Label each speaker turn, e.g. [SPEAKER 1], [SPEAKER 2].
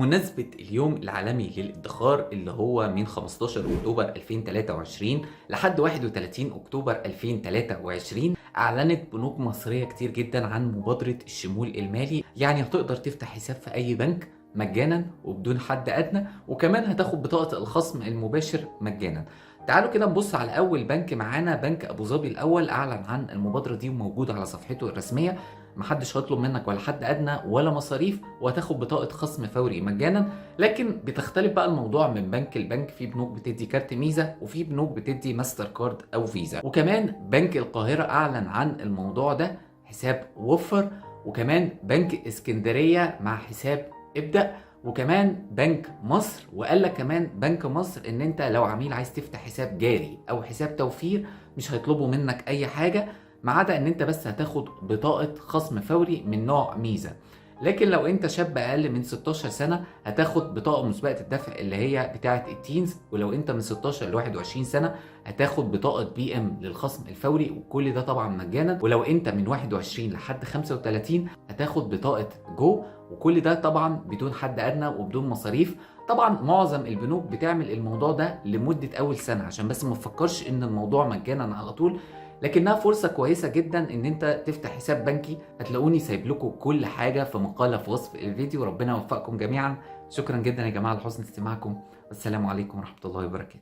[SPEAKER 1] بمناسبة اليوم العالمي للادخار اللي هو من 15 أكتوبر 2023 لحد 31 أكتوبر 2023، أعلنت بنوك مصرية كتير جدا عن مبادرة الشمول المالي. يعني هتقدر تفتح حساب في أي بنك مجانا وبدون حد أدنى، وكمان هتاخد بطاقة الخصم المباشر مجانا. تعالوا كده نبص على أول بنك معانا. بنك أبو ظبي الأول أعلن عن المبادرة دي وموجود على صفحته الرسمية. محدش هيطلب منك ولا حد ادنى ولا مصاريف، وهتاخد بطاقه خصم فوري مجانا. لكن بتختلف بقى الموضوع من بنك لبنك. في بنوك بتدي كارت ميزه، وفي بنوك بتدي ماستر كارد او فيزا. وكمان بنك القاهره اعلن عن الموضوع ده، حساب وفر. وكمان بنك اسكندريه مع حساب ابدأ. وكمان بنك مصر، وقال لك كمان بنك مصر ان انت لو عميل عايز تفتح حساب جاري او حساب توفير مش هيطلبوا منك اي حاجه، ما عدا ان انت بس هتاخد بطاقة خصم فوري من نوع ميزة. لكن لو انت شاب اقل من 16 سنة هتاخد بطاقة مسبقة الدفع اللي هي بتاعة التينز، ولو انت من 16 ل 21 سنة هتاخد بطاقة بي ام للخصم الفوري، وكل ده طبعا مجانا. ولو انت من 21 لحد 35 هتاخد بطاقة جو، وكل ده طبعا بدون حد ادنى وبدون مصاريف. طبعا معظم البنوك بتعمل الموضوع ده لمدة اول سنة، عشان بس ما تفكرش ان الموضوع مجانا على طول، لكنها فرصة كويسة جدا ان انت تفتح حساب بنكي. هتلاقوني سايب لكم كل حاجة في مقالة في وصف الفيديو. ربنا يوفقكم جميعا. شكرا جدا يا جماعة لحسن استماعكم، والسلام عليكم ورحمة الله وبركاته.